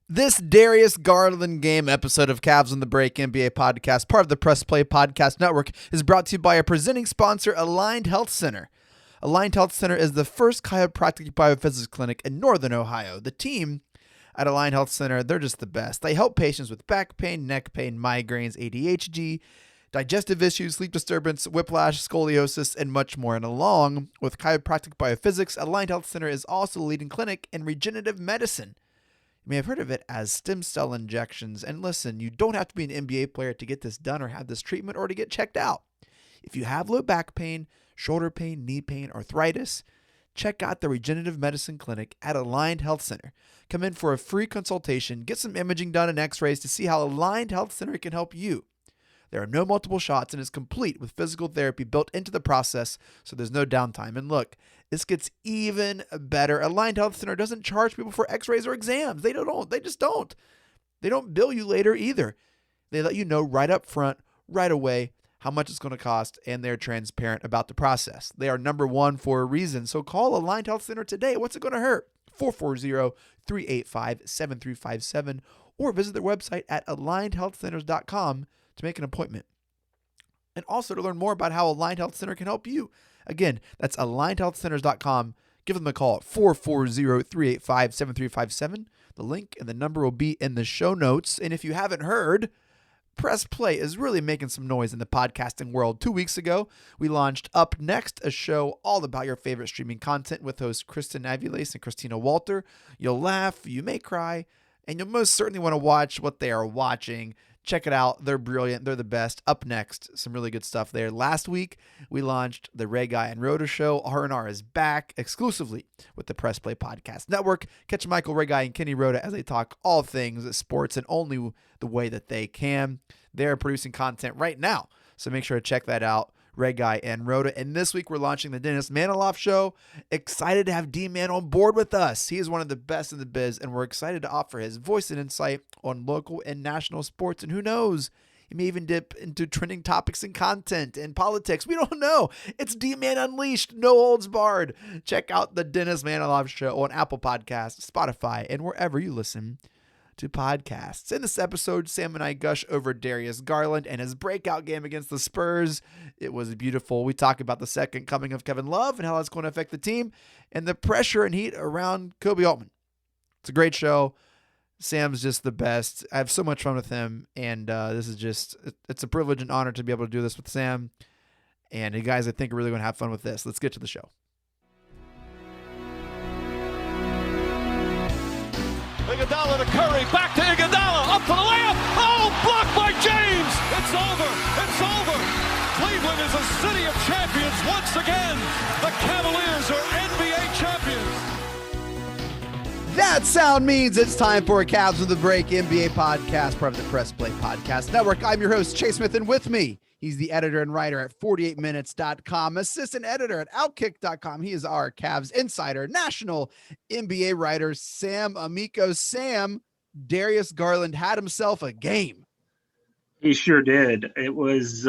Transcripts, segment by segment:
This Darius Garland game episode of Cavs on the Break NBA podcast, part of the Press Play Podcast Network, is brought to you by our presenting sponsor, Aligned Health Center. Aligned Health Center is the first chiropractic biophysics clinic in Northern Ohio. The team at Aligned Health Center, they're just the best. They help patients with back pain, neck pain, migraines, ADHD, digestive issues, sleep disturbance, whiplash, scoliosis, and much more. And along with chiropractic biophysics, Aligned Health Center is also the leading clinic in regenerative medicine. You may have heard of it as stem cell injections. And listen, you don't have to be an NBA player to get this done or have this treatment or to get checked out. If you have low back pain, shoulder pain, knee pain, arthritis, check out the Regenerative Medicine Clinic at Aligned Health Center. Come in for a free consultation, get some imaging done and x-rays to see how Aligned Health Center can help you. There are no multiple shots and is complete with physical therapy built into the process, so there's no downtime. And look, this gets even better. Aligned Health Center doesn't charge people for x-rays or exams. They just don't. They don't bill you later either. They let you know right up front, right away, how much it's going to cost, and they're transparent about the process. They are number one for a reason. So call Aligned Health Center today. What's it going to hurt? 440-385-7357 or visit their website at alignedhealthcenters.com to make an appointment. And also to learn more about how Aligned Health Center can help you. Again, that's alignedhealthcenters.com. Give them a call at 440-385-7357. The link and the number will be in the show notes. And if you haven't heard, Press Play is really making some noise in the podcasting world. 2 weeks ago, we launched Up Next, a show all about your favorite streaming content with hosts Kristen Aviles and Christina Walter. You'll laugh, you may cry, and you'll most certainly want to watch what they are watching. Check it out. They're brilliant. They're the best. Up Next, some really good stuff there. Last week, we launched the Ray Guy and Rhoda Show. R&R is back exclusively with the Press Play Podcast Network. Catch Michael, Ray Guy, and Kenny Rhoda as they talk all things sports and only the way that they can. They're producing content right now, so make sure to check that out. Ray Guy and Rhoda. And this week, we're launching the Dennis Maniloff Show. Excited to have D-Man on board with us. He is one of the best in the biz, and we're excited to offer his voice and insight on local and national sports. And who knows, he may even dip into trending topics and content and politics. We don't know. It's D-Man Unleashed, no holds barred. Check out the Dennis Maniloff Show on Apple Podcasts, Spotify, and wherever you listen to podcasts. In this episode, Sam and I gush over Darius Garland and his breakout game against the Spurs. It was beautiful. We talk about the second coming of Kevin Love and how that's going to affect the team and the pressure and heat around Koby Altman. It's a great show. Sam's just the best. I have so much fun with him, and this is just, it's a privilege and honor to be able to do this with Sam. And you guys, I think, are really going to have fun with this. Let's get to the show. Iguodala to Curry, back to Iguodala, up for the layup. Oh, blocked by James. It's over. It's over. Cleveland is a city of champions once again. The Cavaliers are NBA champions. That sound means it's time for a Cavs on the Break NBA podcast, part of the Press Play Podcast Network. I'm your host, Chase Smith, and with me, he's the editor and writer at 48minutes.com, assistant editor at Outkick.com. He is our Cavs insider, national NBA writer, Sam Amico. Sam, Darius Garland had himself a game. He sure did. It was,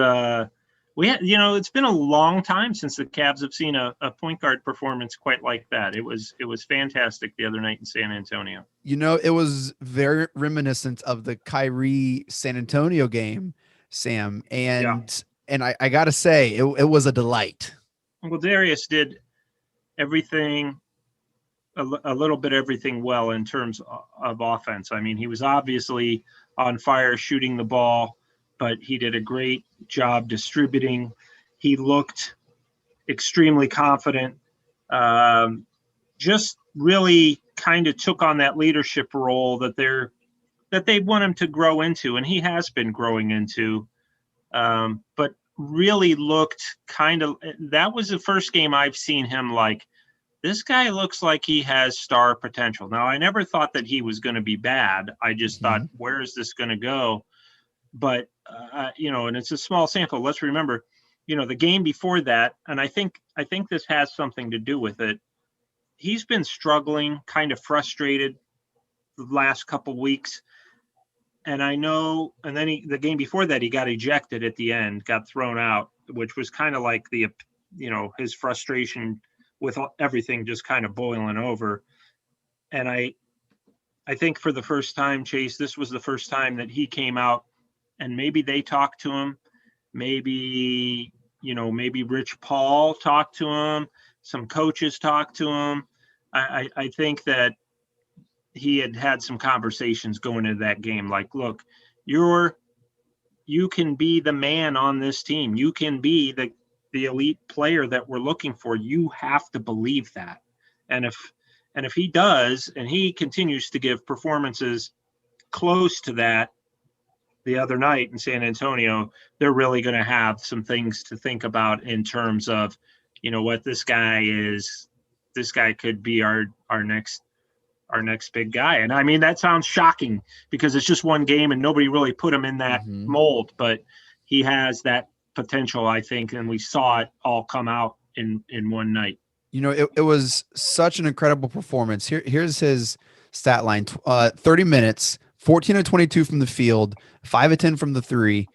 it's been a long time since the Cavs have seen a point guard performance quite like that. It was fantastic the other night in San Antonio. You know, it was very reminiscent of the Kyrie San Antonio game, Sam. And I got to say, it was a delight. Well, Darius did everything, a little bit everything well in terms of offense. I mean, he was obviously on fire shooting the ball, but he did a great job distributing. He looked extremely confident, just really kind of took on that leadership role that they want him to grow into, and he has been growing into, but really looked that was the first game I've seen him like, this guy looks like he has star potential. Now, I never thought that he was going to be bad. I just thought, where is this going to go? But, and it's a small sample. Let's remember, the game before that, and I think this has something to do with it. He's been struggling, kind of frustrated the last couple weeks. And I know, and then the game before that, he got ejected at the end, got thrown out, which was kind of like his frustration with everything just kind of boiling over. And I think for the first time, Chase, this was the first time that he came out, and maybe they talked to him. Maybe, maybe Rich Paul talked to him. Some coaches talked to him. I think that he had some conversations going into that game. Like, look, you can be the man on this team. You can be the elite player that we're looking for. You have to believe that. And if he does, and he continues to give performances close to that the other night in San Antonio, they're really going to have some things to think about in terms of, what this guy could be our next big guy. And I mean, that sounds shocking because it's just one game and nobody really put him in that mold, but he has that potential, I think. And we saw it all come out in one night. It was such an incredible performance. Here's his stat line: 30 minutes, 14 of 22 from the field, 5 of 10 from the three.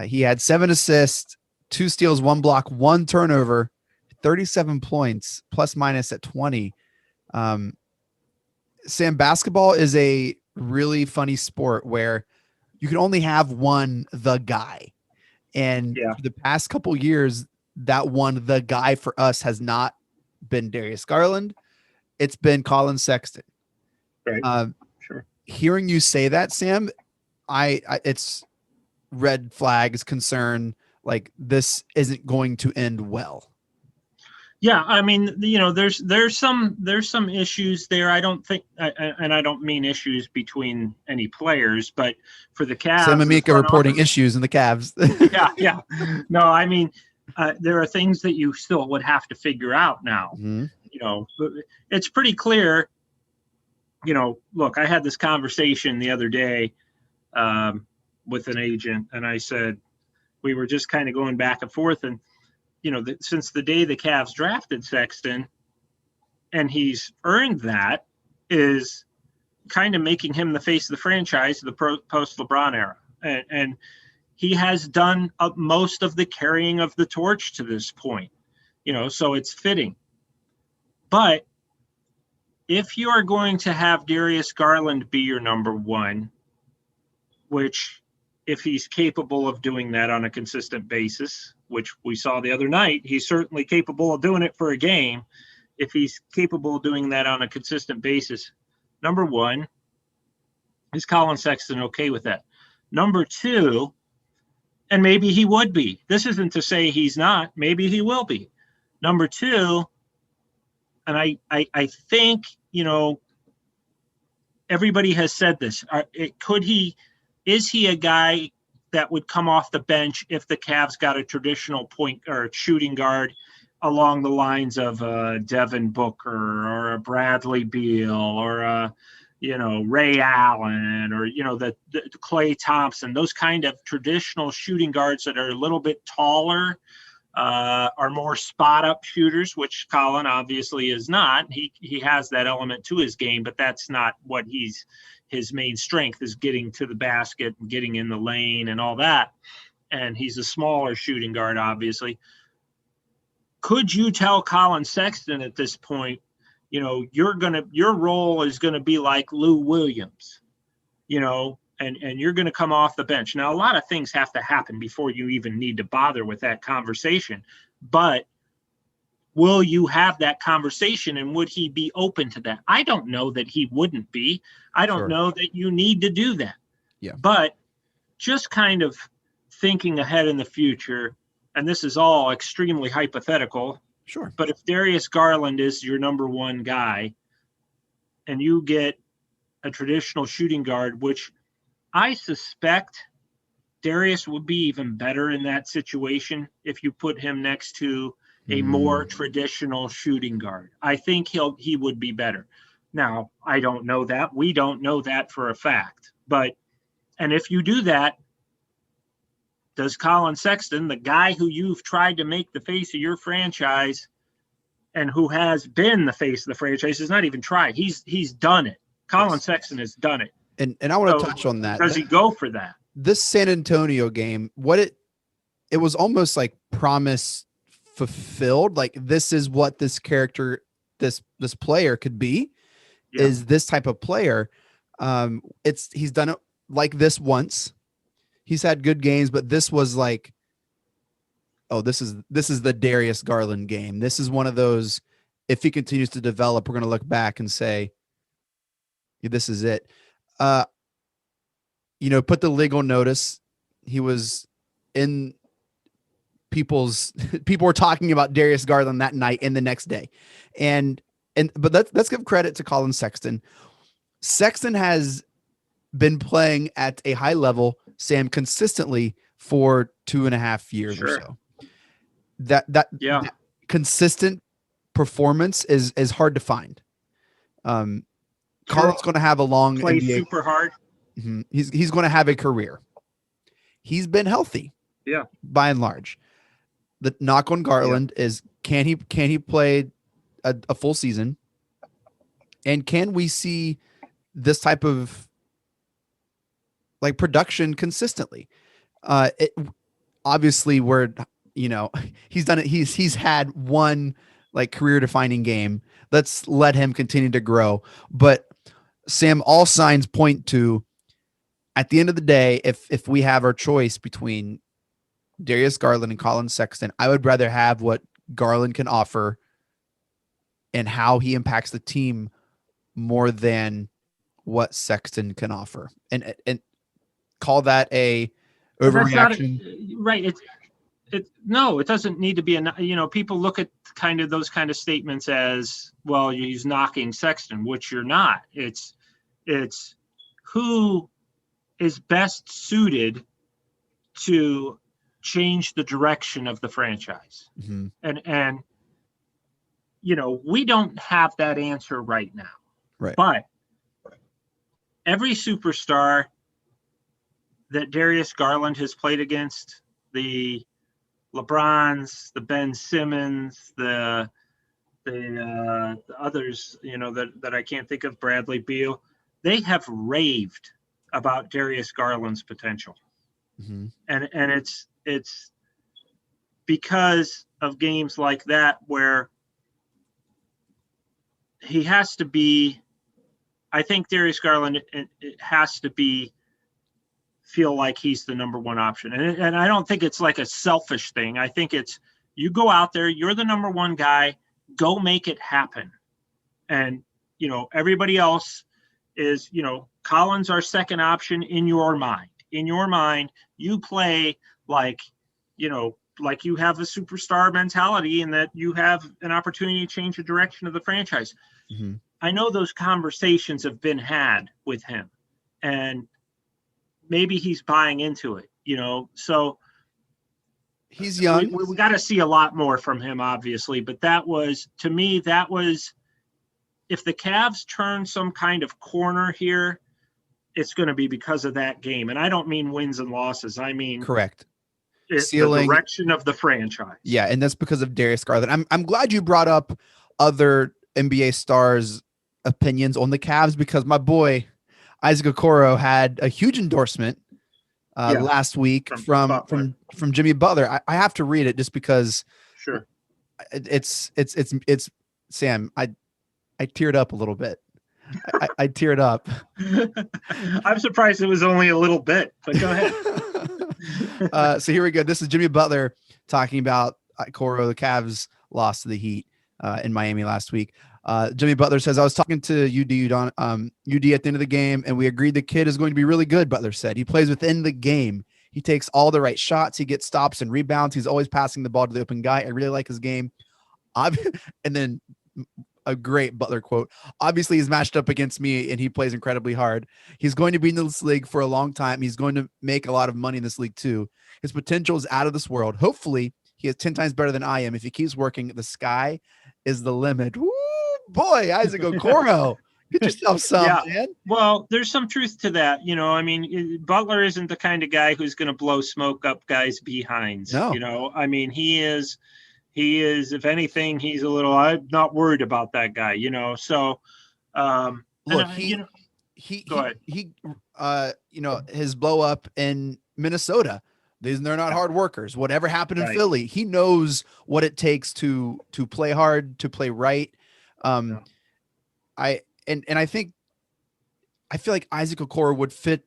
He had 7 assists, 2 steals, 1 block, 1 turnover, 37 points, plus minus at 20. Sam, basketball is a really funny sport where you can only have the guy. And for the past couple years, the guy for us has not been Darius Garland. It's been Colin Sexton. Right. Sure. Hearing you say that, Sam, it's red flags, concern, like this isn't going to end well. Yeah, I mean, there's some issues there. I don't think, and I don't mean issues between any players, but for the Cavs, Sam Amica reporting issues in the Cavs. yeah. No, I mean, there are things that you still would have to figure out now. Mm-hmm. It's pretty clear. Look, I had this conversation the other day with an agent, and I said we were just kind of going back and forth, and since the day the Cavs drafted Sexton, and he's earned that, is kind of making him the face of the franchise of the post-LeBron era. And he has done most of the carrying of the torch to this point, so it's fitting. But if you are going to have Darius Garland be your number one, which if he's capable of doing that on a consistent basis, which we saw the other night, he's certainly capable of doing it for a game. If he's capable of doing that on a consistent basis, number one, is Colin Sexton okay with that? Number two, and maybe he would be. This isn't to say he's not. Maybe he will be. Number two, and I think, everybody has said this. Is he a guy that would come off the bench if the Cavs got a traditional point or shooting guard along the lines of Devin Booker or a Bradley Beal or a, Ray Allen or, the Klay Thompson, those kind of traditional shooting guards that are a little bit taller, are more spot up shooters, which Colin obviously is not. He has that element to his game, but that's not what his main strength is, getting to the basket and getting in the lane and all that. And he's a smaller shooting guard, obviously. Could you tell Colin Sexton at this point, your role is going to be like Lou Williams, and you're going to come off the bench. Now, a lot of things have to happen before you even need to bother with that conversation, but will you have that conversation, and would he be open to that? I don't know that he wouldn't be. I don't know that you need to do that. Yeah. But just kind of thinking ahead in the future, and this is all extremely hypothetical. Sure. But if Darius Garland is your number one guy and you get a traditional shooting guard, which I suspect Darius would be even better in that situation if you put him next to a more traditional shooting guard. I think he would be better. Now, I don't know that. We don't know that for a fact. And if you do that, does Colin Sexton, the guy who you've tried to make the face of your franchise and who has been the face of the franchise, has not even tried. He's done it. Colin Sexton has done it. And I want to touch on that. Does he go for that? This San Antonio game, it was almost like promise fulfilled. Like, this is what this character, this player could be, is this type of player. He's done it like this once. He's had good games, but this was like, oh, this is the Darius Garland game. This is one of those, if he continues to develop, we're going to look back and say, this is it. Put the legal notice. He was in people were talking about Darius Garland that night and the next day. But let's give credit to Colin Sexton. Sexton has been playing at a high level, Sam, consistently for 2.5 years or so. That consistent performance is hard to find. Colin's going to have a long play NBA. Super hard. Mm-hmm. He's going to have a career. He's been healthy, by and large. The knock on Garland is can he play a full season, and can we see this type of like production consistently? Obviously he's done it. He's had one like career defining game. Let's let him continue to grow. But Sam, all signs point to, at the end of the day, if we have our choice between Darius Garland and Colin Sexton, I would rather have what Garland can offer and how he impacts the team more than what Sexton can offer. And call that a overreaction. Right. No, it doesn't need to be people look at kind of those kind of statements as, well, he's knocking Sexton, which you're not. It's who is best suited to change the direction of the franchise. Mm-hmm. And we don't have that answer right now. Right. But every superstar that Darius Garland has played against, the LeBrons, the Ben Simmons, the others, that I can't think of, Bradley Beal, they have raved about Darius Garland's potential. Mm-hmm. And it's because of games like that where he has to be, I think Darius Garland, it has to be, feel like he's the number one option. And I don't think it's like a selfish thing. I think it's, you go out there, you're the number one guy, go make it happen. And, everybody else is, Colin's our second option in your mind. In your mind, you play like you have a superstar mentality and that you have an opportunity to change the direction of the franchise. Mm-hmm. I know those conversations have been had with him, and maybe he's buying into it, so he's young. We got to see a lot more from him, obviously, but to me, if the Cavs turn some kind of corner here, it's going to be because of that game. And I don't mean wins and losses. I mean, correct. It's the direction of the franchise. Yeah. And that's because of Darius Garland. I'm glad you brought up other NBA stars' opinions on the Cavs, because my boy, Isaac Okoro, had a huge endorsement last week from Jimmy Butler. I have to read it just because sure it's Sam. I teared up a little bit. I teared up. I'm surprised it was only a little bit, but go ahead. So here we go. This is Jimmy Butler talking about Okoro. The Cavs lost to the Heat in Miami last week. Jimmy Butler says, I was talking to UD at the end of the game, and we agreed the kid is going to be really good, Butler said. He plays within the game. He takes all the right shots. He gets stops and rebounds. He's always passing the ball to the open guy. I really like his game. And then a great Butler quote. Obviously, he's matched up against me, and he plays incredibly hard. He's going to be in this league for a long time. He's going to make a lot of money in this league, too. His potential is out of this world. Hopefully, he is 10 times better than I am. If he keeps working, the sky is the limit. Woo! Boy, Isaac Okoro, get yourself some, man. Well, there's some truth to that. Butler isn't the kind of guy who's going to blow smoke up guys' behinds. No. He is, if anything, he's a little, I'm not worried about that guy, so, look, go ahead. His blow up in Minnesota, they're not hard workers. Whatever happened in Philly, he knows what it takes to play hard, to play right. I think I feel like Isaac Okoro would fit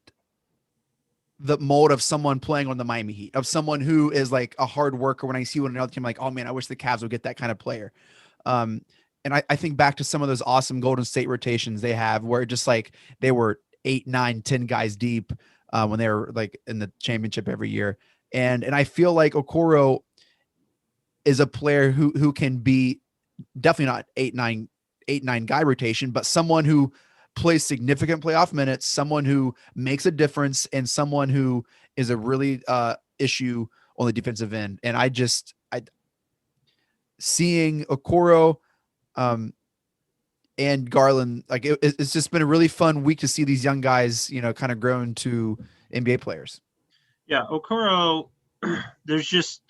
the mold of someone playing on the Miami Heat, of someone who is like a hard worker. When I see one another team, I'm like, oh man, I wish the Cavs would get that kind of player. And I think back to some of those awesome Golden State rotations they have, where just like they were 8, 9, 10 guys deep when they were like in the championship every year. And I feel like Okoro is a player who can be definitely not 8, 9 guy rotation, but someone who plays significant playoff minutes, someone who makes a difference, and someone who is a really issue on the defensive end. And I seeing Okoro and Garland, like it's just been a really fun week to see these young guys, kind of grow into NBA players. Yeah, Okoro, there's just,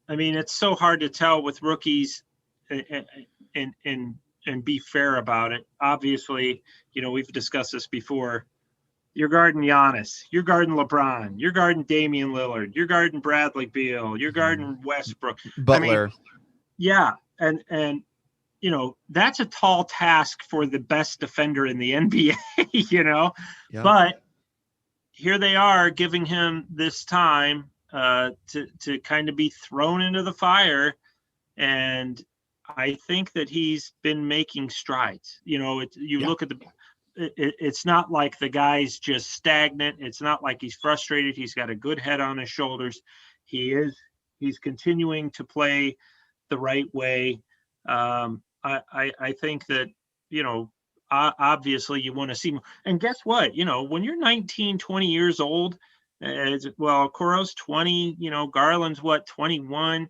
I mean, it's so hard to tell with rookies and be fair about it. Obviously, we've discussed this before. You're guarding Giannis, you're guarding LeBron, you're guarding Damian Lillard, you're guarding Bradley Beal, you're guarding Westbrook. Butler. I mean, yeah. And that's a tall task for the best defender in the NBA, Yeah. But here they are giving him this time to kind of be thrown into the fire. And I think that he's been making strides. Look at it's not like the guy's just stagnant. It's not like he's frustrated. He's got a good head on his shoulders. He's continuing to play the right way. I think that, obviously you want to see more. And guess what? When you're 19, 20 years old, Okoro's 20, Garland's 21.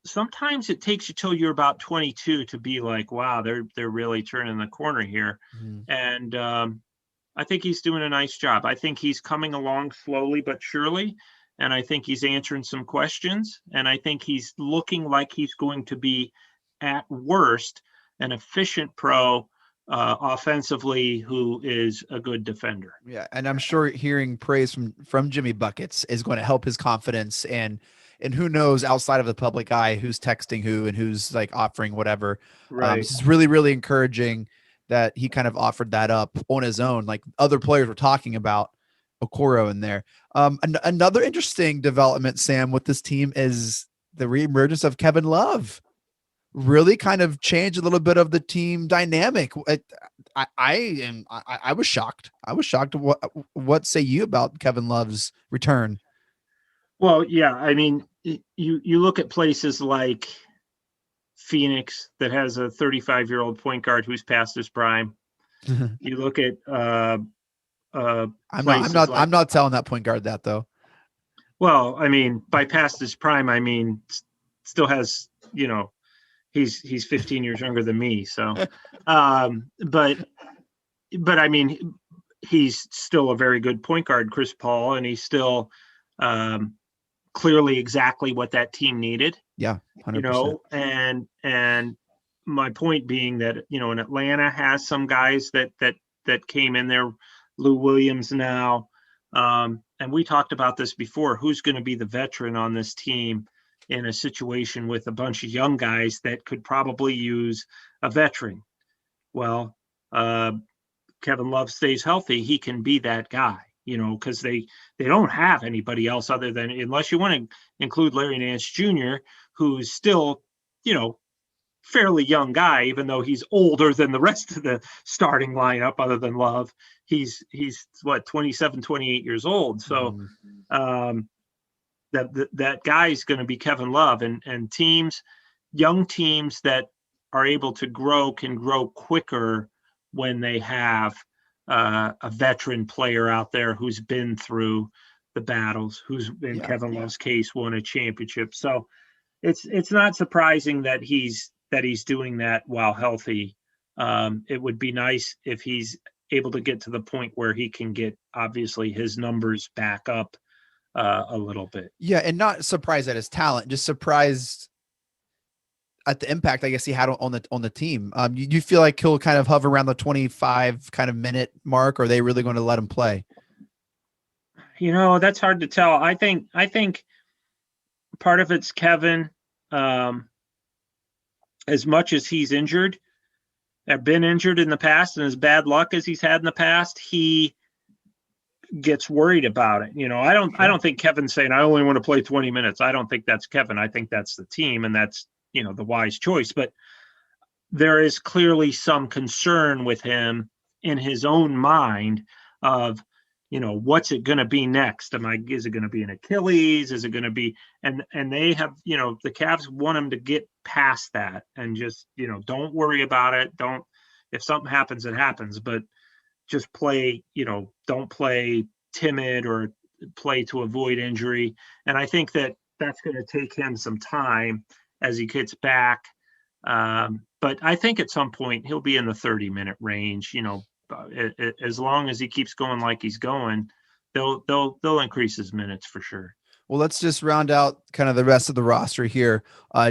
Sometimes it takes you till you're about 22 to be like, wow, they're really turning the corner here. Mm-hmm. And I think he's doing a nice job. I think he's coming along slowly but surely. And I think he's answering some questions. And I think he's looking like he's going to be, at worst, an efficient pro offensively who is a good defender. Yeah, and I'm sure hearing praise from Jimmy Buckets is going to help his confidence. And who knows outside of the public eye who's texting who and who's like offering whatever. Right. This is really, really encouraging that he kind of offered that up on his own. Like other players were talking about Okoro in there. Another interesting development, Sam, with this team is the reemergence of Kevin Love. Really kind of changed a little bit of the team dynamic. I was shocked. What say you about Kevin Love's return? Well, yeah, I mean, you look at places like Phoenix that has a 35-year-old point guard who's past his prime. You look at I'm not telling that point guard that though. Well, I mean, by past his prime, I mean still has, he's 15 years younger than me. So, but I mean, he's still a very good point guard, Chris Paul, and he's still clearly exactly what that team needed. Yeah, 100%. And my point being that, in Atlanta has some guys that came in there, Lou Williams now. And we talked about this before, who's going to be the veteran on this team in a situation with a bunch of young guys that could probably use a veteran. Well, Kevin Love stays healthy, he can be that guy, because they don't have anybody else other than, unless you want to include Larry Nance Jr., who's still, fairly young guy, even though he's older than the rest of the starting lineup other than Love. He's 27, 28 years old. So that guy's going to be Kevin Love, and young teams that are able to grow can grow quicker when they have a veteran player out there who's been through the battles, who's in Kevin Love's case won a championship. So it's not surprising that he's doing that while healthy. It would be nice if he's able to get to the point where he can get, obviously, his numbers back up a little bit. Yeah, and not surprised at his talent, just surprised at the impact I guess he had on the team. You feel like he'll kind of hover around the 25 kind of minute mark, or are they really going to let him play? That's hard to tell. I think part of it's Kevin. As much as he's injured, been injured in the past, and as bad luck as he's had in the past, he gets worried about it. I don't think Kevin's saying, I only want to play 20 minutes. I don't think that's Kevin. I think that's the team, and that's, the wise choice. But there is clearly some concern with him in his own mind of, what's it going to be next? Is it going to be an Achilles? Is it going to be, and they have, the Cavs want him to get past that and just, don't worry about it. If something happens, it happens, but just play, don't play timid or play to avoid injury. And I think that's going to take him some time as he gets back. But I think at some point he'll be in the 30-minute range, as long as he keeps going like he's going, they'll increase his minutes for sure. Well, let's just round out kind of the rest of the roster here.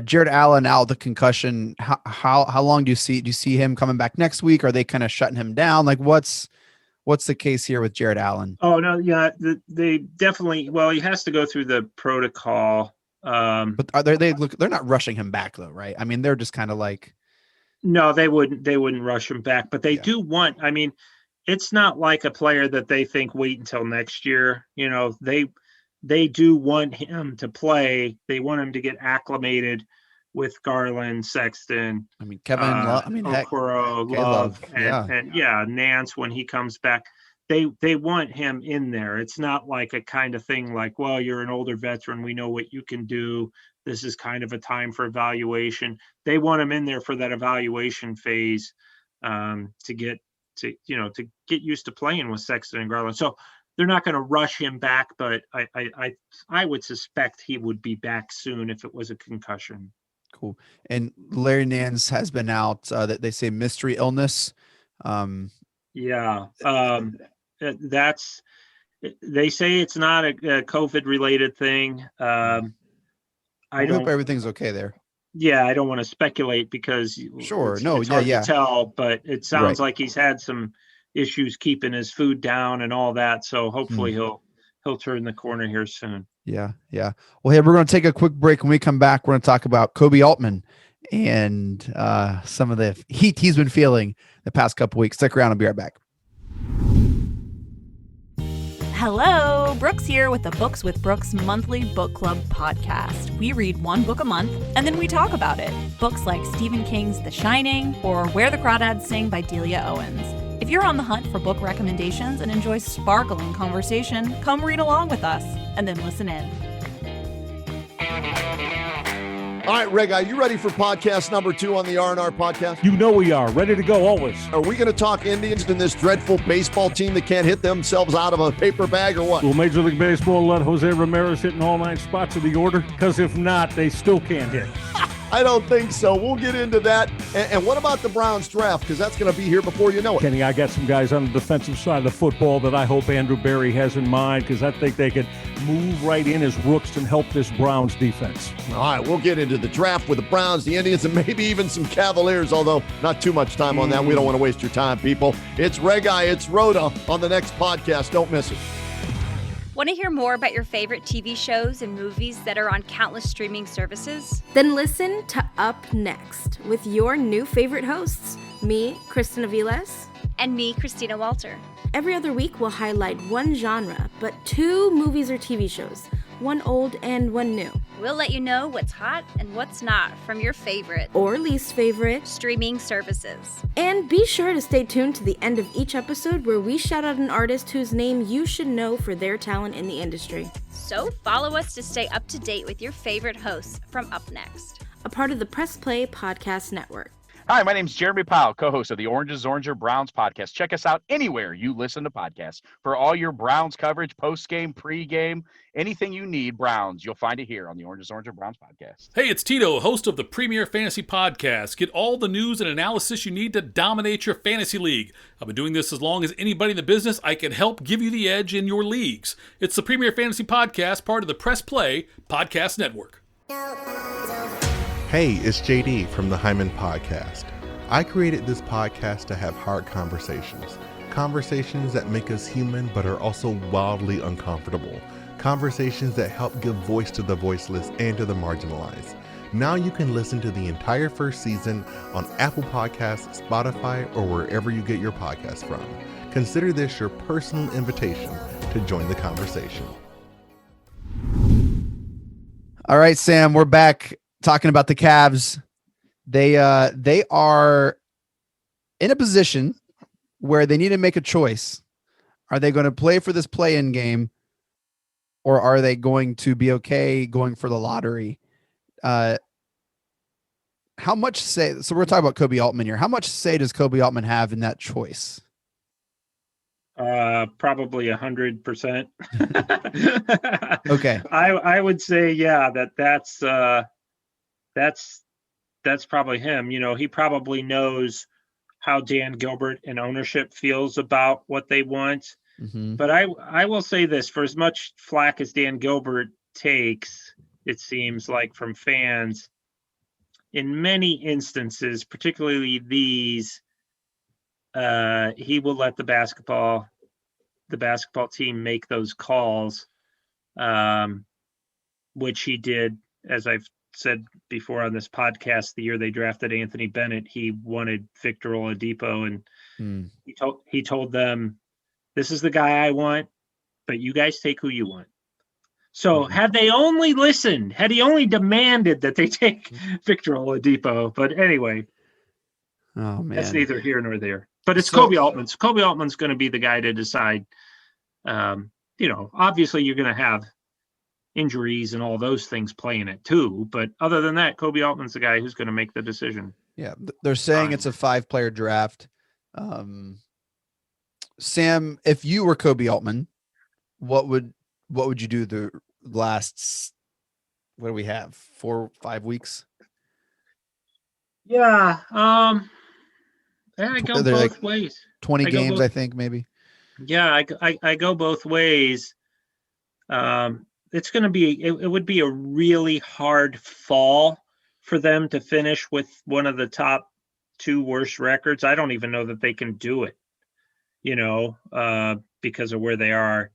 Jared Allen out with the concussion. How long do you see him coming back next week? Are they kind of shutting him down? Like what's the case here with Jared Allen? Oh no, yeah, they definitely. Well, he has to go through the protocol. But they're not rushing him back though, right? I mean, they're just kind of like. No, they wouldn't rush him back, but they do want. I mean, it's not like a player that they think wait until next year. They do want him to play. They want him to get acclimated with Garland, Sexton. I mean, Kevin. Okoro, Love, and Nance when he comes back. They want him in there. It's not like a kind of thing like, well, you're an older veteran. We know what you can do. This is kind of a time for evaluation. They want him in there for that evaluation phase to get used to playing with Sexton and Garland. So they're not going to rush him back, but I would suspect he would be back soon if it was a concussion. Cool. And Larry Nance has been out. That they say mystery illness. That's. They say it's not a COVID related thing. I hope everything's okay there. Yeah, I don't want to speculate because it's hard to tell, but it sounds like he's had some issues keeping his food down and all that. So hopefully he'll turn the corner here soon. Yeah. Well, hey, we're going to take a quick break. When we come back, we're going to talk about Koby Altman and some of the heat he's been feeling the past couple weeks. Stick around. I'll be right back. Hello, Brooks here with the Books with Brooks monthly book club podcast. We read one book a month and then we talk about it. Books like Stephen King's The Shining or Where the Crawdads Sing by Delia Owens. If you're on the hunt for book recommendations and enjoy sparkling conversation, come read along with us and then listen in. All right, Reg, are you ready for podcast number 2 on the R&R podcast? You know we are. Ready to go always. Are we going to talk Indians and this dreadful baseball team that can't hit themselves out of a paper bag or what? Will Major League Baseball let Jose Ramirez hit in all 9 spots of the order? Because if not, they still can't hit. I don't think so. We'll get into that. And what about the Browns draft? Because that's going to be here before you know it. Kenny, I got some guys on the defensive side of the football that I hope Andrew Berry has in mind because I think they could move right in as rooks and help this Browns defense. All right, we'll get into the draft with the Browns, the Indians, and maybe even some Cavaliers, although not too much time on that. We don't want to waste your time, people. It's Reg-I, it's Rhoda on the next podcast. Don't miss it. Want to hear more about your favorite TV shows and movies that are on countless streaming services? Then listen to Up Next with your new favorite hosts, me, Kristen Aviles, and me, Christina Walter. Every other week, we'll highlight one genre, but 2 movies or TV shows, one old and one new. We'll let you know what's hot and what's not from your favorite or least favorite streaming services. And be sure to stay tuned to the end of each episode where we shout out an artist whose name you should know for their talent in the industry. So follow us to stay up to date with your favorite hosts from Up Next, a part of the Press Play Podcast Network. Hi, my name is Jeremy Powell, co-host of the Oranges, Oranger, Browns podcast. Check us out anywhere you listen to podcasts. For all your Browns coverage, post-game, pre-game, anything you need Browns, you'll find it here on the Oranges, Oranger, Browns podcast. Hey, it's Tito, host of the Premier Fantasy Podcast. Get all the news and analysis you need to dominate your fantasy league. I've been doing this as long as anybody in the business. I can help give you the edge in your leagues. It's the Premier Fantasy Podcast, part of the Press Play Podcast Network. Hey, it's JD from the Hyman Podcast. I created this podcast to have hard conversations. Conversations that make us human but are also wildly uncomfortable. Conversations that help give voice to the voiceless and to the marginalized. Now you can listen to the entire first season on Apple Podcasts, Spotify, or wherever you get your podcasts from. Consider this your personal invitation to join the conversation. All right, Sam, we're back talking about the Cavs. They are in a position where they need to make a choice. Are they going to play for this play-in game, or are they going to be okay going for the lottery? How much say? So we're talking about Koby Altman here. How much say does Koby Altman have in that choice? Probably 100%. Okay. I would say, yeah, that's probably him. You know, he probably knows how Dan Gilbert and ownership feels about what they want. Mm-hmm. But I will say this, for as much flack as Dan Gilbert takes, it seems like, from fans, in many instances, particularly these, he will let the basketball team make those calls, which he did, as I've said before on this podcast. The year they drafted Anthony Bennett, he wanted Victor Oladipo, and he told them, "This is the guy I want, but you guys take who you want." So had they only listened, had he only demanded that they take Victor Oladipo, but anyway, oh man, that's neither here nor there. But it's So- Koby Altman. So Koby Altman's going to be the guy to decide. You know, obviously you're going to have injuries and all those things playing it too, but other than that, Koby Altman's the guy who's going to make the decision. Yeah, they're saying it's a 5-player draft. Sam, if you were Koby Altman, what would you do the last, what do we have, 4 or 5 weeks? Yeah, I go They're both like ways. 20 I go games, both- I think, maybe. Yeah, I go both ways. It's going to be, it would be a really hard fall for them to finish with one of the top 2 worst records. I don't even know that they can do it, you know, because of where they are.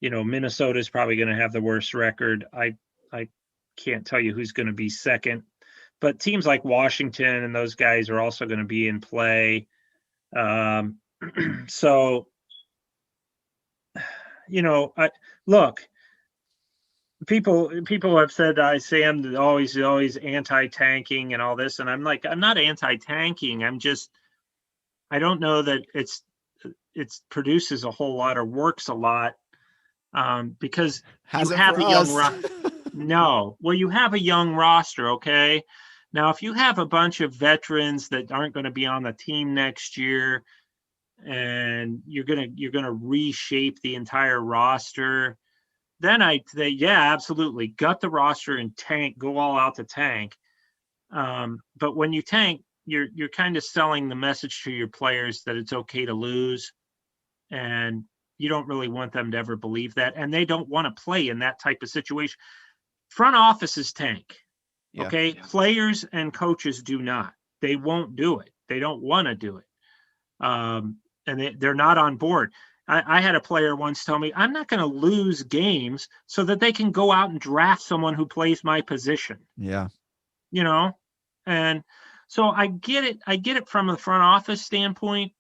You know, Minnesota is probably going to have the worst record. I can't tell you who's going to be second, but teams like Washington and those guys are also going to be in play. So, you know, look, people have said Sam always anti-tanking and all this, and I'm like, I'm not anti-tanking. I don't know that it produces a whole lot or works a lot, because Has you it have for a young us? no. Well, you have a young roster, okay? Now, if you have a bunch of veterans that aren't going to be on the team next year, and you're gonna reshape the entire roster, then I'd say, yeah, absolutely, gut the roster and tank, go all out to tank. But when you tank, you're kind of selling the message to your players that it's okay to lose, and you don't really want them to ever believe that, and they don't want to play in that type of situation. Front offices tank. Yeah. Okay. Yeah. Players and coaches do not. They won't do it. They don't want to do it. And they're not on board. I had a player once tell me, I'm not going to lose games so that they can go out and draft someone who plays my position. Yeah. You know? And so I get it. I get it from the front office standpoint,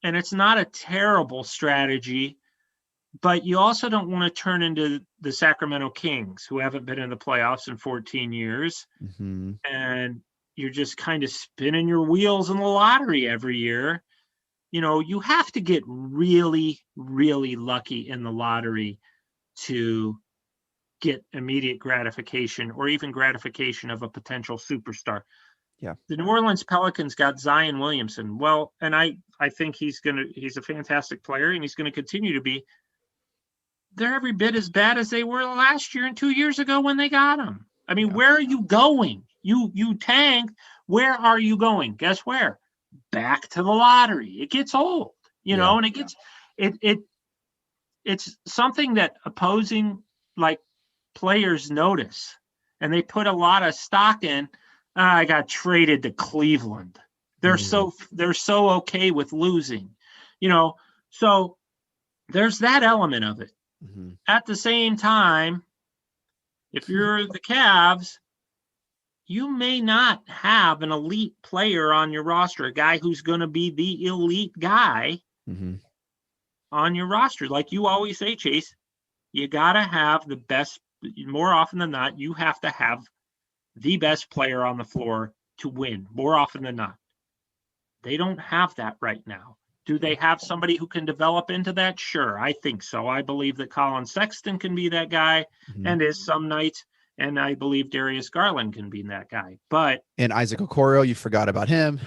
and it's not a terrible strategy, but you also don't want to turn into the Sacramento Kings, who haven't been in the playoffs in 14 years. Mm-hmm. And you're just kind of spinning your wheels in the lottery every year. You know, you have to get really, really lucky in the lottery to get immediate gratification, or even gratification of a potential superstar. Yeah. The New Orleans Pelicans got Zion Williamson. Well, and I think he's a fantastic player, and he's going to continue to be. They're every bit as bad as they were last year and 2 years ago when they got him. I mean, Where are you going? You tanked. Where are you going? Guess where? Back to the lottery. It gets old, you know, and it's something that opposing like players notice, and they put a lot of stock in. I got traded to Cleveland. They're so okay with losing, you know. So there's that element of it. Mm-hmm. At the same time, if you're the Cavs, you may not have an elite player on your roster, a guy who's going to be the elite guy on your roster. Like you always say, Chase, you got to have the best. More often than not, you have to have the best player on the floor to win, more often than not. They don't have that right now. Do they have somebody who can develop into that? Sure, I think so. I believe that Colin Sexton can be that guy and is some nights, and I believe Darius Garland can be that guy. And Isaac Okoro, you forgot about him.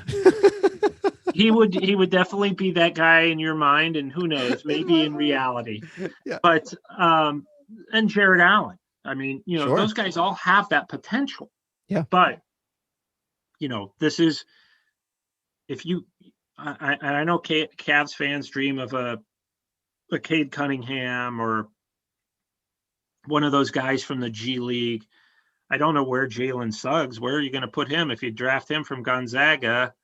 he would definitely be that guy in your mind, and who knows, maybe in reality. Yeah. But and Jared Allen. I mean, Sure. those guys all have that potential. Yeah. But this is I know Cavs fans dream of a Cade Cunningham or one of those guys from the G League. I don't know where Jalen Suggs, where are you going to put him? If you draft him from Gonzaga,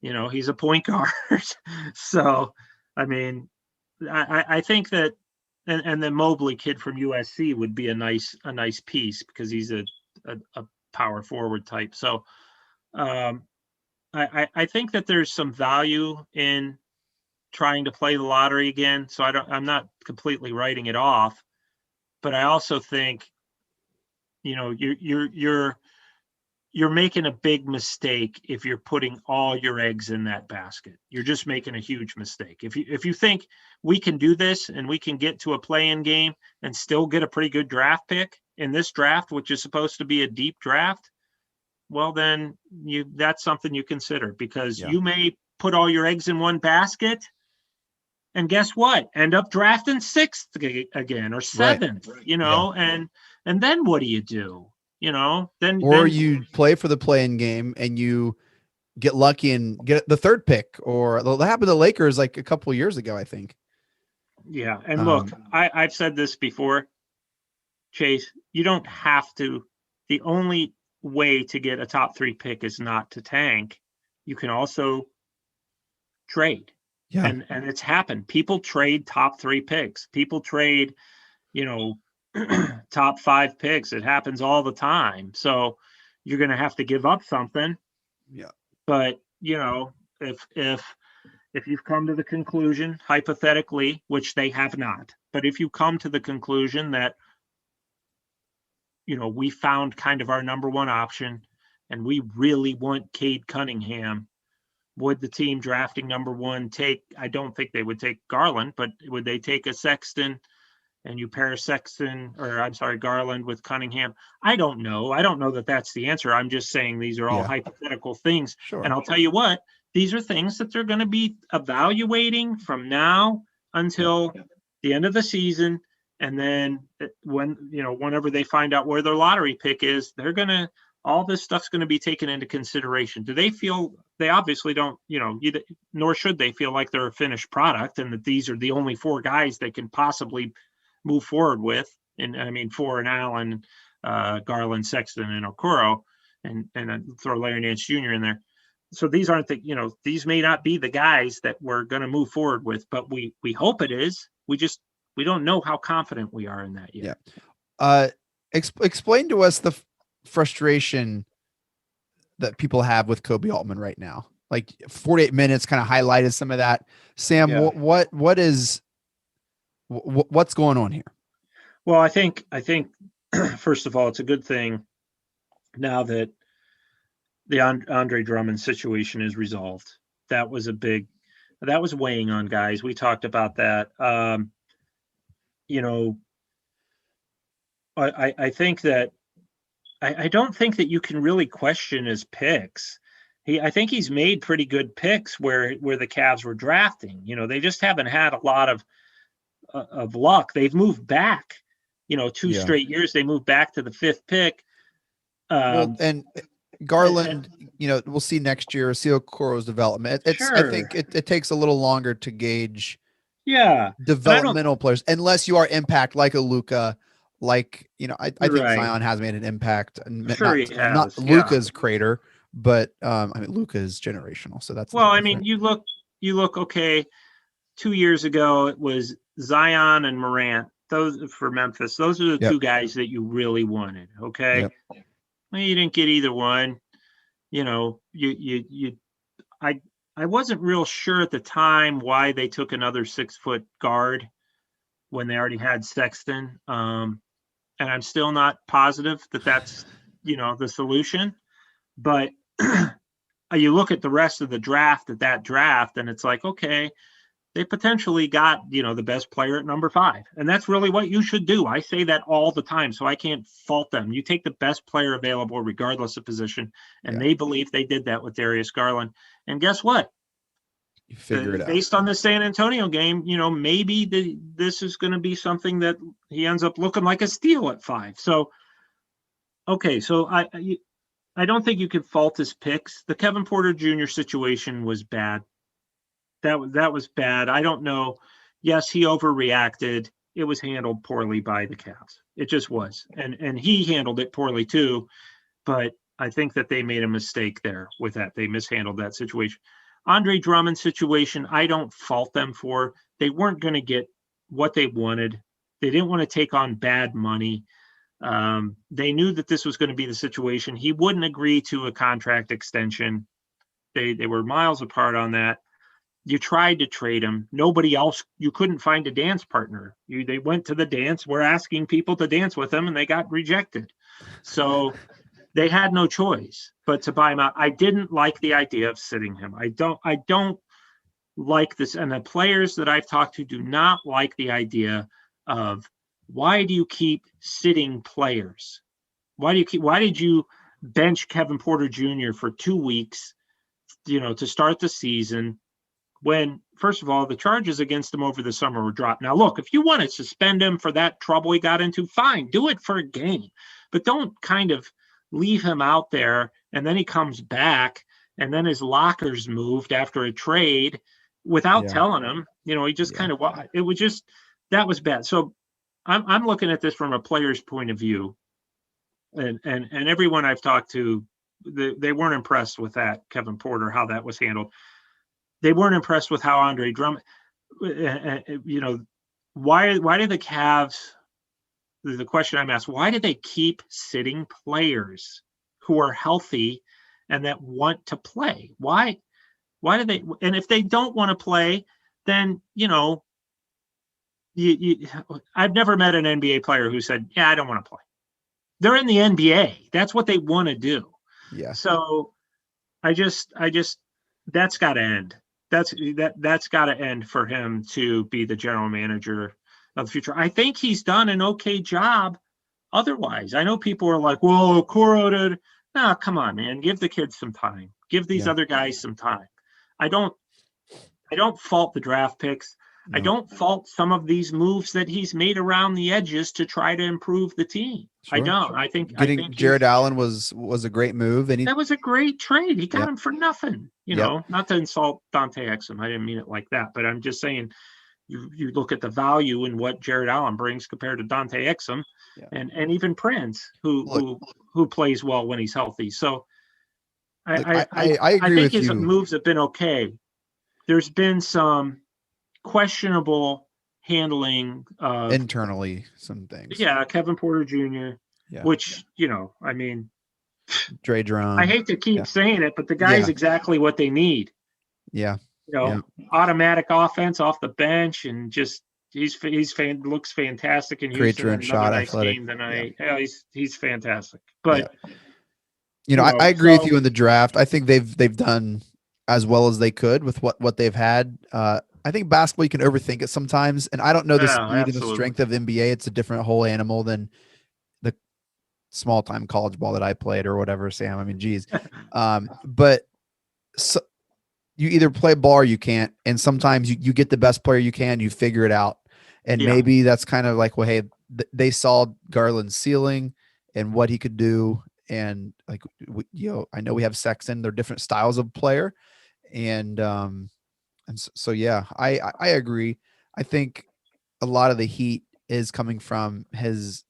he's a point guard. So, I mean, I think that, and the Mobley kid from USC would be a nice piece because he's a power forward type. So, I think that there's some value in trying to play the lottery again. So I'm not completely writing it off, but I also think, you're making a big mistake if you're putting all your eggs in that basket. You're just making a huge mistake. If you think we can do this and we can get to a play-in game and still get a pretty good draft pick in this draft, which is supposed to be a deep draft, well, then that's something you consider, because you may put all your eggs in one basket and guess what? End up drafting 6th again or 7th, and then what do you do? Then you play for the play-in game and you get lucky and get the 3rd pick, or that happened to the Lakers like a couple of years ago, I think. Yeah. And look, I've said this before, Chase, you don't have to. The only way to get a top 3 pick is not to tank. You can also trade. Yeah. And it's happened. People trade top 3 picks. People trade, top 5 picks. It happens all the time. So you're going to have to give up something. Yeah. But, if you've come to the conclusion, hypothetically, which they have not, but if you come to the conclusion that, we found kind of our number 1 option and we really want Cade Cunningham, would the team drafting number 1 take, I don't think they would take Garland, but would they take a Sexton and you pair Garland with Cunningham? I don't know. I don't know that that's the answer. I'm just saying these are all hypothetical things. Sure. And I'll tell you what, these are things that they're going to be evaluating from now until the end of the season. And then whenever they find out where their lottery pick is, all this stuff's going to be taken into consideration. Do they feel, they obviously don't, nor should they feel like they're a finished product and that these are the only 4 guys they can possibly move forward with. And I mean, 4 and Allen, Garland, Sexton, and Okoro, and throw Larry Nance Jr. in there. So these aren't these may not be the guys that we're going to move forward with, but we hope it is. We don't know how confident we are in that yet. Yeah. Explain to us the frustration that people have with Koby Altman right now. Like 48 minutes kind of highlighted some of that. Sam, what's going on here? Well, I think first of all, it's a good thing now that the Andre Drummond situation is resolved. That was weighing on guys. We talked about that. I think that I don't think that you can really question his picks. I think he's made pretty good picks where the Cavs were drafting. They just haven't had a lot of luck. They've moved back, 2 straight years. They moved back to the 5th pick. And Garland, we'll see next year, see Okoro's development. I think it takes a little longer to gauge developmental players, unless you are impact like a Luka, I think Zion has made an impact, and not Luka's crater, but Luka is generational, so that's you look okay. 2 years ago it was Zion and Morant, those for Memphis. Those are the 2 guys that you really wanted. Okay. Yep. Well, you didn't get either one. I wasn't real sure at the time why they took another 6-foot guard when they already had Sexton. And I'm still not positive that that's, the solution. But you look at the rest of the draft and it's like, okay, they potentially got, the best player at number 5. And that's really what you should do. I say that all the time, so I can't fault them. You take the best player available regardless of position. And they believe they did that with Darius Garland. And guess what? You figure it out. Based on the San Antonio game, maybe this is going to be something that he ends up looking like a steal at 5. So, okay, so I don't think you can fault his picks. The Kevin Porter Jr. situation was bad. That was bad. I don't know. Yes, he overreacted. It was handled poorly by the Cavs. It just was. And he handled it poorly too. But I think that they made a mistake there with that. They mishandled that situation. Andre Drummond's situation, I don't fault them for. They weren't going to get what they wanted. They didn't want to take on bad money. They knew that this was going to be the situation. He wouldn't agree to a contract extension. They were miles apart on that. You tried to trade him. Nobody else, you couldn't find a dance partner. They went to the dance. We're asking people to dance with them, and they got rejected. So they had no choice but to buy him out. I didn't like the idea of sitting him. I don't like this. And the players that I've talked to do not like the idea of, why do you keep sitting players? Why did you bench Kevin Porter Jr. for 2 weeks, to start the season, when, first of all, the charges against him over the summer were dropped. Now, look, if you want to suspend him for that trouble he got into, fine, do it for a game. But don't kind of leave him out there, and then he comes back, and then his locker's moved after a trade without telling him. He just kind of, it was just, that was bad. So I'm looking at this from a player's point of view, and everyone I've talked to, they weren't impressed with that, Kevin Porter, how that was handled. They weren't impressed with how Andre Drummond, why do the Cavs, the question I'm asked, why do they keep sitting players who are healthy and that want to play? Why do they, and if they don't want to play, then, I've never met an NBA player who said, yeah, I don't want to play. They're in the NBA. That's what they want to do. Yeah. So I just, that's got to end. That's got to end for him to be the general manager of the future. I think he's done an okay job otherwise. I know people are like, well, Okoro did. No, come on, man. Give the kids some time. Give these other guys some time. I don't fault the draft picks. No. I don't fault some of these moves that he's made around the edges to try to improve the team. Sure. I don't. I think Jared Allen was a great move, and that was a great trade. He got him for nothing. Not to insult Dante Exum. I didn't mean it like that, but I'm just saying, you look at the value in what Jared Allen brings compared to Dante Exum, and even Prince, who plays well when he's healthy. So I agree think his moves have been okay. There's been some questionable handling of internally some things. Yeah, Kevin Porter Jr., which, I mean, Dre Drum. I hate to keep saying it, but the guy's exactly what they need. Yeah. Automatic offense off the bench, and just looks fantastic in Houston. Create shot, nice athletic. Game tonight. Yeah, he's fantastic. But I agree with you in the draft. I think they've done as well as they could with what they've had. I think basketball, you can overthink it sometimes, and I don't know the speed and the strength of NBA. It's a different whole animal than the small time college ball that I played or whatever, Sam. I mean, geez. But so you either play ball or you can't, and sometimes you get the best player you can, you figure it out, and maybe that's kind of like, well, hey, they saw Garland's ceiling and what he could do, and like, I know we have Sexton. They're different styles of player, and so yeah, I agree. I think a lot of the heat is coming from his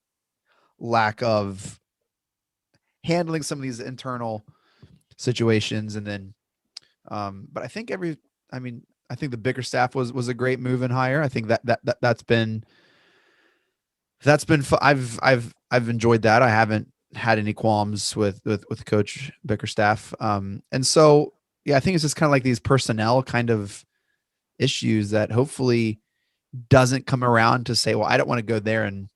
lack of handling some of these internal situations, and then but I think I think the Bickerstaff was a great move and hire. I think that's been I've enjoyed that. I haven't had any qualms with Coach Bickerstaff. And so, yeah, I think it's just kind of like these personnel kind of issues that hopefully doesn't come around to say, well, I don't want to go there and,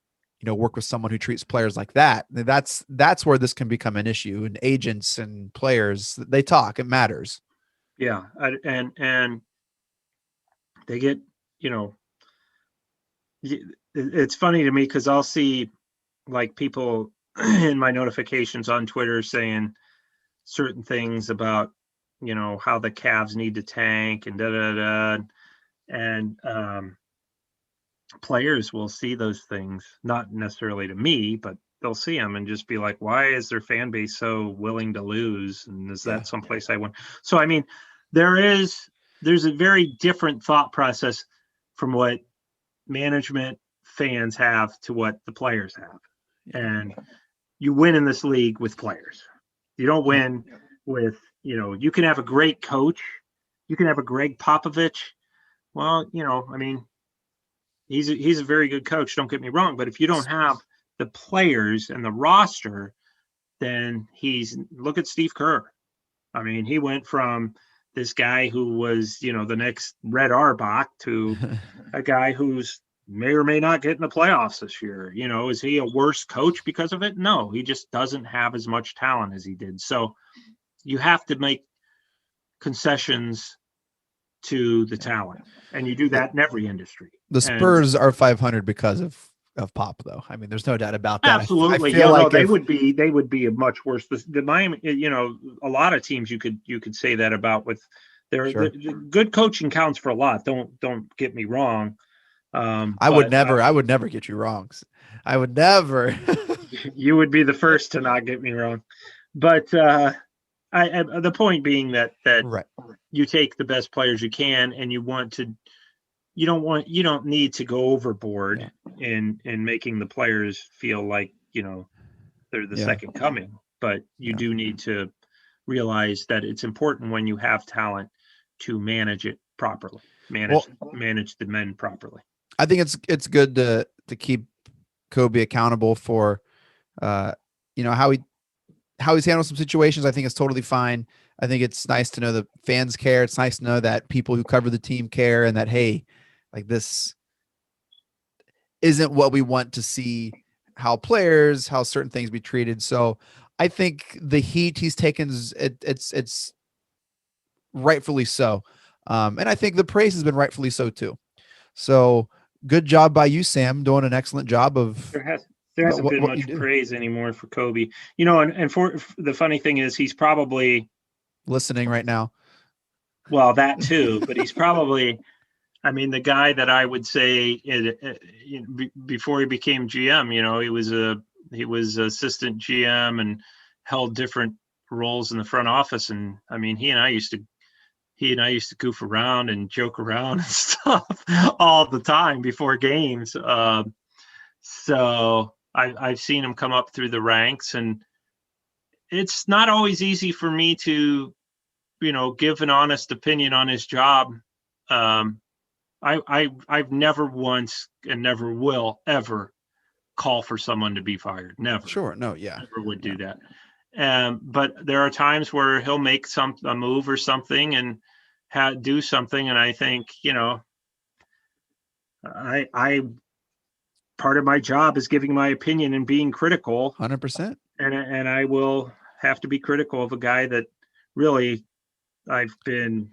work with someone who treats players like that. That's where this can become an issue. And agents and players, they talk, it matters. Yeah. And they get, it's funny to me because I'll see like people in my notifications on Twitter saying certain things about, how the Cavs need to tank and and players will see those things, not necessarily to me, but they'll see them and just be like, why is their fan base so willing to lose? And is that someplace I want? So, I mean, there's a very different thought process from what management fans have to what the players have. And you win in this league with players. You don't win with, you can have a great coach. You can have a Greg Popovich. Well, I mean, he's a very good coach. Don't get me wrong. But if you don't have the players and the roster, then look at Steve Kerr. I mean, he went from this guy who was, the next Red Auerbach to a guy who's may or may not get in the playoffs this year. Is he a worse coach because of it? No, he just doesn't have as much talent as he did. So you have to make concessions to the talent, and you do that in every industry. The Spurs are 500 because of Pop, though. I mean, there's no doubt about that. Absolutely. I feel like they would be a much worse. The Miami, a lot of teams you could say that about with their good coaching counts for a lot. Don't get me wrong. I would never get you wrong. I would never. You would be the first to not get me wrong. But the point being that right. You take the best players you can, and you don't need to go overboard in making the players feel like, they're the second coming, but you do need to realize that it's important when you have talent to manage it properly, manage the men properly. I think it's good to keep Koby accountable for, how he's handled some situations. I think it's totally fine. I think it's nice to know that fans care. It's nice to know that people who cover the team care, and that, hey, like, this isn't what we want to see, how certain things be treated. So I think the heat he's taken, it's rightfully so. And I think the praise has been rightfully so too. So good job by you, Sam, doing an excellent job of. There hasn't been much praise anymore for Koby, and for the funny thing is he's probably listening right now. Well, that too, but he's probably, I mean, the guy that I would say before he became GM, he was assistant GM and held different roles in the front office. And I mean, he and I used to goof around and joke around and stuff all the time before games. So I've seen him come up through the ranks, and it's not always easy for me to, give an honest opinion on his job. I've never once and never will ever call for someone to be fired. Never. Sure. No. Yeah. Never would do that. But there are times where he'll make a move or something and do something. And I think, I part of my job is giving my opinion and being critical. 100%. And I will have to be critical of a guy that really I've been,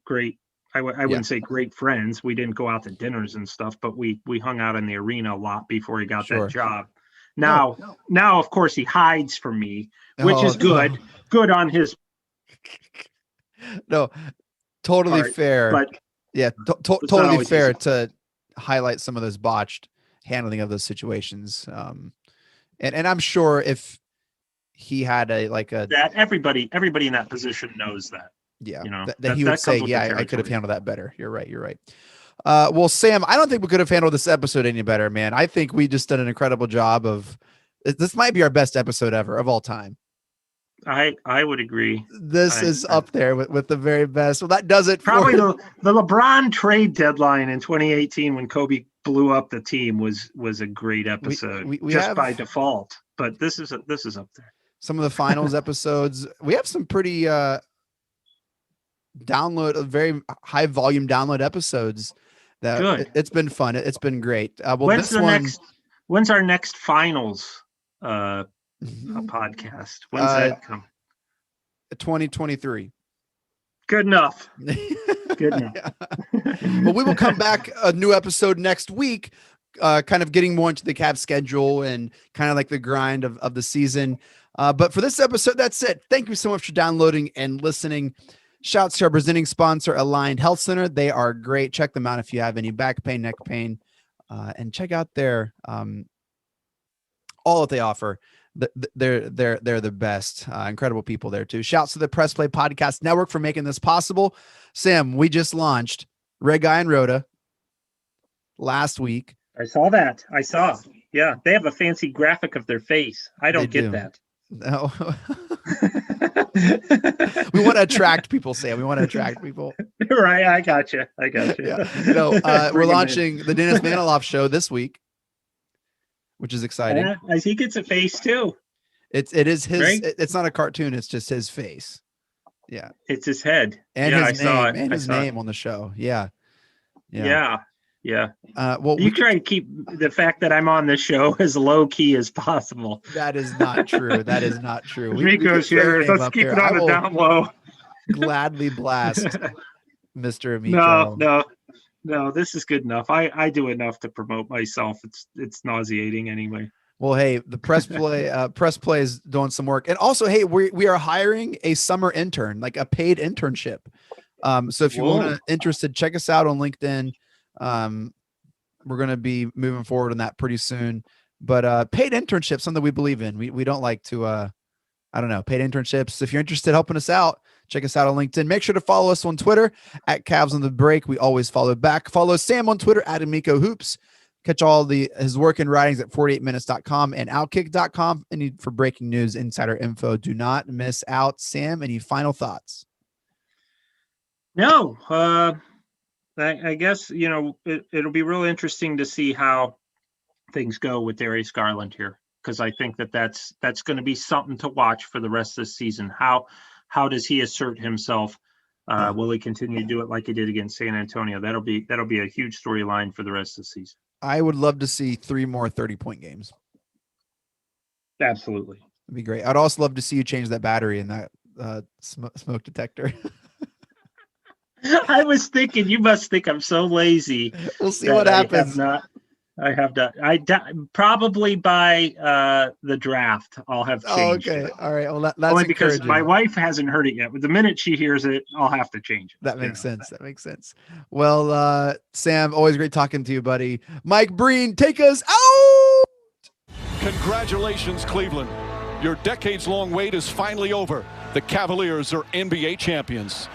great. I wouldn't say great friends. We didn't go out to dinners and stuff, but we hung out in the arena a lot before he got that job. Now, of course, he hides from me, which is good. Good on his. No, totally fair. But yeah, totally fair to highlight some of those botched handling of those situations. And I'm sure if he had that everybody in that position knows that. Yeah, that he would say, yeah, I could have handled that better. You're right. Well, Sam, I don't think we could have handled this episode any better, man. I think we just did an incredible job this might be our best episode ever of all time. I would agree. This is up there with the very best. Well, that does it. Probably the LeBron trade deadline in 2018 when Koby blew up the team was a great episode. We just have, by default. but this is up there. Some of the finals episodes, we have some pretty very high volume download episodes. That it's been fun. It's been great. When's our next finals podcast? When's that come? 2023. Good enough. Good enough. Well, we will come back a new episode next week, kind of getting more into the Cavs schedule and kind of like the grind of the season. But for this episode, that's it. Thank you so much for downloading and listening. Shouts to our presenting sponsor, Aligned Health Center. They are great. Check them out if you have any back pain, neck pain, and check out their all that they offer. They're the best. Incredible people there too. Shouts to the Press Play Podcast Network for making this possible. Sam, we just launched Red Guy and Rhoda last week. I saw that. Yeah, they have a fancy graphic of their face. I don't get that. No. We want to attract people, Sam. We want to attract people. Right. I got you. Yeah. No, we're launching the Dennis Maniloff show this week, which is exciting. Yeah, as he gets a face too. It is his. Right? It's not a cartoon. It's just his face. Yeah. It's his head. And his name. And his name on the show. Yeah. Well, you try to keep the fact that I'm on this show as low key as possible. That is not true. That is not true. Rico's here. Let's keep it on the down low. Gladly blast Mr. Amico. No. This is good enough. I do enough to promote myself. It's nauseating anyway. Well, hey, the press play is doing some work, and also, hey, we are hiring a summer intern, like a paid internship. So if you're interested, check us out on LinkedIn. We're going to be moving forward on that pretty soon, but paid internship, something we believe in. We don't like to paid internships. If you're interested in helping us out, check us out on LinkedIn. Make sure to follow us on Twitter at Cavs on the Break. We always follow back. Follow Sam on Twitter at Amico Hoops. Catch all his work and writings at 48minutes.com and outkick.com. And for breaking news, insider info. Do not miss out. Sam, any final thoughts? No, I guess, it'll be real interesting to see how things go with Darius Garland here, because I think that's going to be something to watch for the rest of the season. How does he assert himself? Will he continue to do it like he did against San Antonio? That'll be a huge storyline for the rest of the season. I would love to see 3 more 30-point games. Absolutely. It'd be great. I'd also love to see you change that battery in that smoke detector. I was thinking, you must think I'm so lazy. We'll see what happens. I have not. Probably by the draft, I'll have changed. Oh, okay. It. All right. Well, that's only because my wife hasn't heard it yet. But the minute she hears it, I'll have to change it. That makes sense. That makes sense. Well, Sam, always great talking to you, buddy. Mike Breen, take us out. Congratulations, Cleveland. Your decades-long wait is finally over. The Cavaliers are NBA champions.